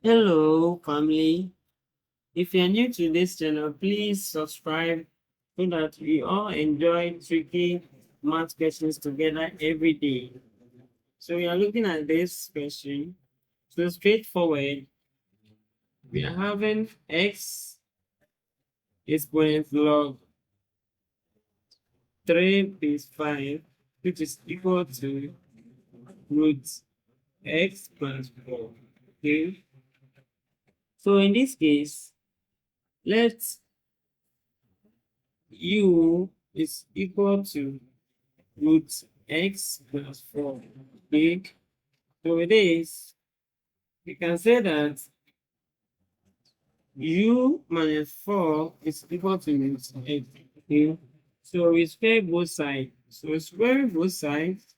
Hello, family. If you're new to this channel, please subscribe so that we all enjoy tricky math questions together every day. So we are looking at this question. So straightforward, we are having x exponent log 3 base 5, which is equal to root x plus 4. Okay. So in this case, let u is equal to root x plus 4. Okay, so with this, we can say that u minus 4 is equal to root x. Okay, so we square both sides. So squaring both sides,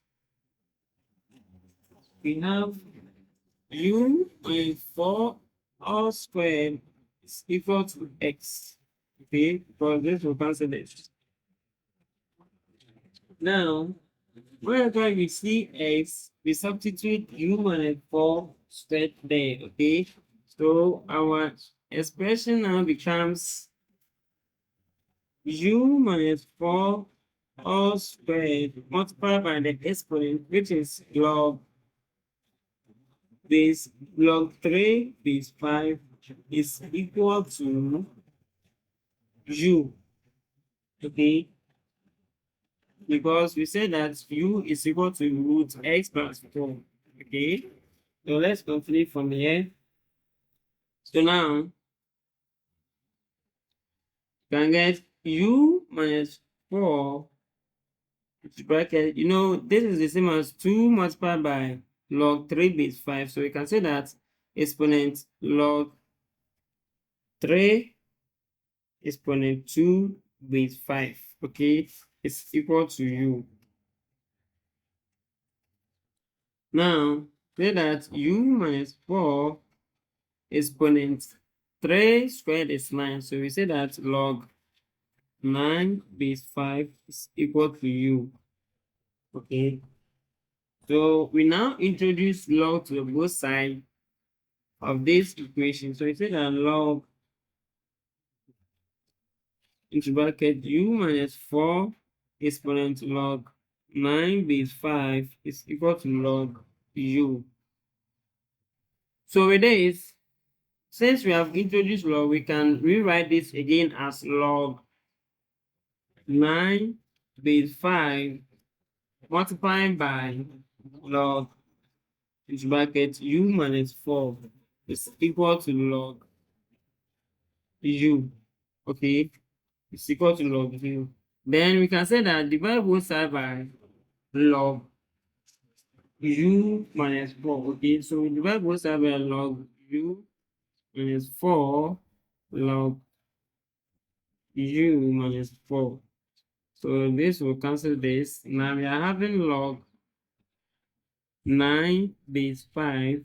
we have u minus 4 all squared is equal to x. Okay, because this will cancel this. Now, wherever we see x, we substitute u minus 4 straight there, okay? So our expression now becomes u minus 4 all squared multiplied by the exponent, which is log 3 base 5 is equal to u, okay? Because we said that u is equal to root x plus 4, okay? So let's continue from here. So now, you can get u minus 4 bracket. This is the same as 2 multiplied by log 3 base 5. So we can say that exponent log 3 exponent 2 base 5, okay, is equal to u. Now, say that u minus 4 exponent 3 squared is 9. So we say that log 9 base 5 is equal to u. Okay. So we now introduce log to both sides of this equation. So we say that log into bracket u minus 4 exponent log 9 base 5 is equal to log u. So with this, since we have introduced log, we can rewrite this again as log 9 base 5 multiplying by log into bracket u minus 4 is equal to log u. Okay, it's equal to log u. Then we can say that divide both sides by log u minus 4. Okay, so we divide both sides by log u minus 4 log u minus 4. So this will cancel this. Now we are having log 9 base 5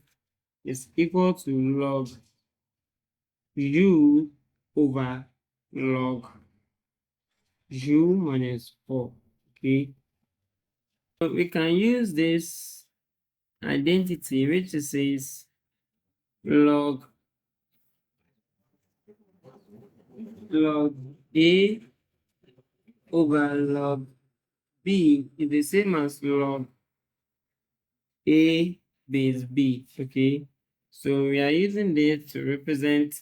is equal to log u over log u minus 4. Okay, so we can use this identity which says log a over log b is the same as log a base b. Okay, so we are using this to represent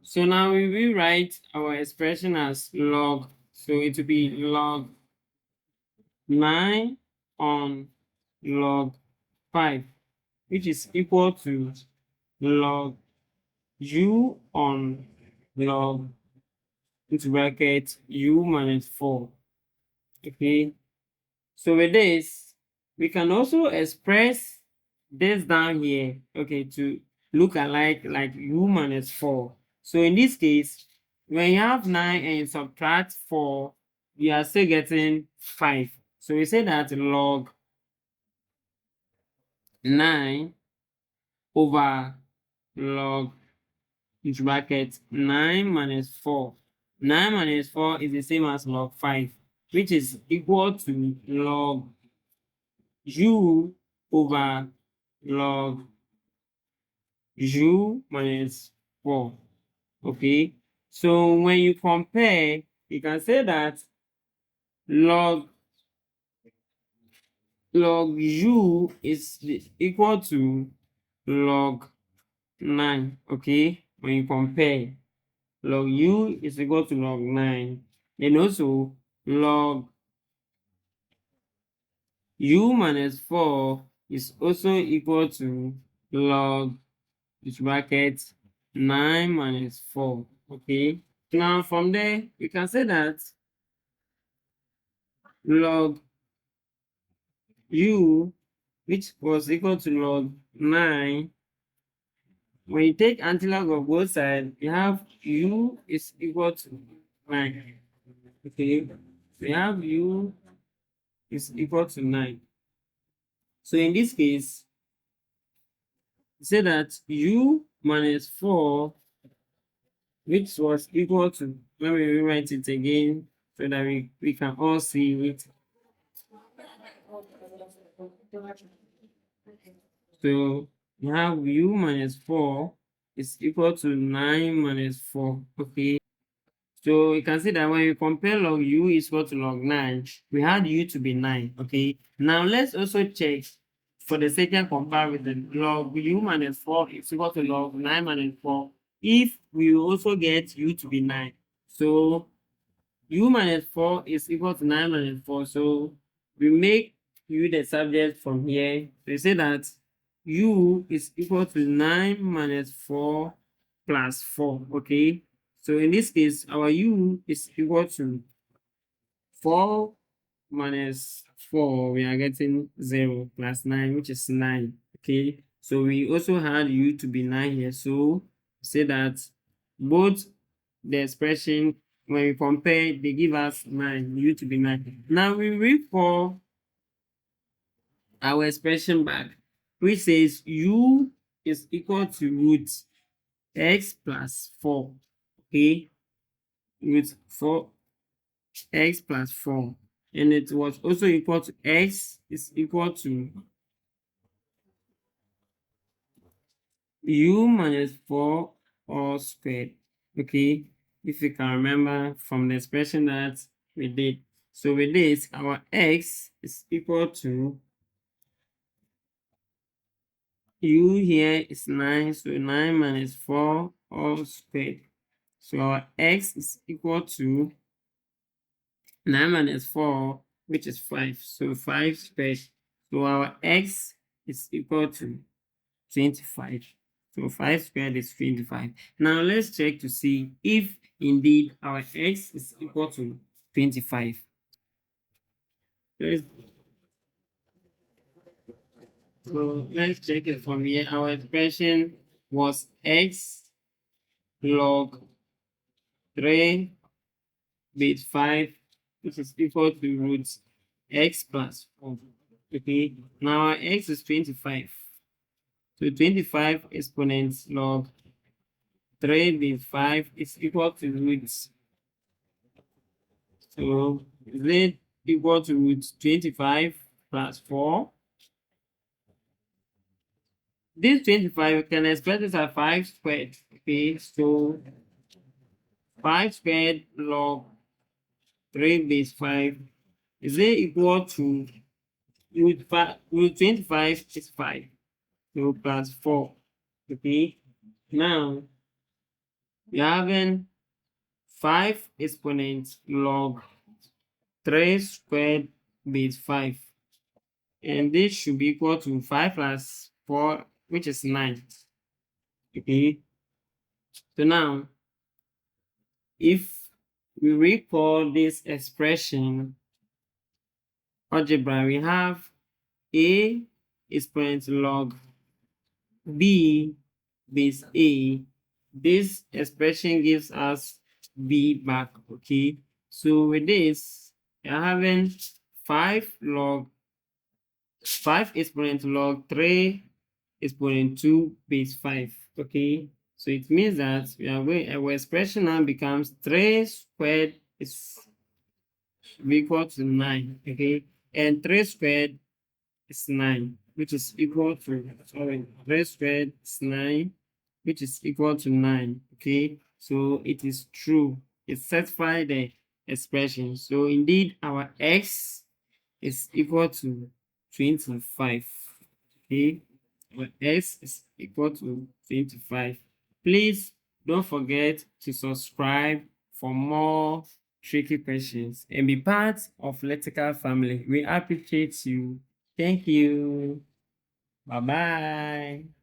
so now we rewrite our expression as log, so it will be log 9 on log 5, which is equal to log u on log into bracket u minus 4. Okay, so with this, we can also express this down here, okay, to look alike like u minus 4. So in this case, when you have 9 and you subtract 4, you are still getting 5. So we say that log 9 over log into bracket 9 minus 4. 9 minus 4 is the same as log 5, which is equal to log u over log u minus 4. Okay, so when you compare, you can say that log u is equal to log 9. Okay, when you compare, log u is equal to log 9. And also log u minus 4 is also equal to log which bracket 9 minus 4. Okay, now from there you can say that log u, which was equal to log 9, when you take antilog of both sides, you have u is equal to 9. Okay, so you have u is equal to 9. So in this case, say that u minus 4, which was equal to, when we rewrite it again so that we can all see it. So you have u minus 4 is equal to 9 minus 4. Okay, so you can see that when you compare log u is equal to log 9, we had u to be 9. Okay, now let's also check for the second comparison, log u minus 4 is equal to log 9 minus 4 if we also get u to be 9. So u minus 4 is equal to 9 minus 4. So we make u the subject from here. We say that u is equal to 9 minus 4 plus 4. Okay, so in this case, our u is equal to 4 minus 4. We are getting 0 plus 9, which is 9. Okay, so we also had u to be 9 here. So say that both the expression, when we compare, they give us 9, u to be 9. Now we recall our expression back, which says u is equal to root x plus 4. Okay, root 4 x plus 4, and it was also equal to x is equal to u minus 4 all squared. Okay, if you can remember from the expression that we did. So with this, our x is equal to u here is 9, so 9 minus 4 all squared. So our x is equal to 9 minus 4, which is 5. So 5 squared. So our x is equal to 25. So 5 squared is 25. Now let's check to see if indeed our x is equal to 25. Let's check it from here. Our expression was x log 3 base 5, which is equal to root x plus 4. Okay, now our x is 25. So 25 exponent log 3 base 5 is equal to root. So is it equal to root 25 plus 4? This 25, we can express this as 5 squared. Okay, so 5 squared log 3 base 5 is it equal to root 25 is 5. So plus 4. Okay, now we're having 5 exponent log 3 squared base 5. And this should be equal to 5 plus 4, which is 9. Okay, so now if we recall this expression algebra, we have a exponent log b base a. This expression gives us b back. Okay, so with this, you're having 5 exponent log 3 exponent 2 base 5. Okay, so it means that we are going, our expression now becomes 3 squared is equal to 9. Okay, and 3 squared is 9, which is equal to, sorry, 3 squared is 9, which is equal to 9. Okay, so it is true. It satisfies the expression. So indeed, our x is equal to 25. Okay, our x is equal to 25. Please don't forget to subscribe for more tricky questions and be part of Letical family. We appreciate you. Thank you. Bye bye.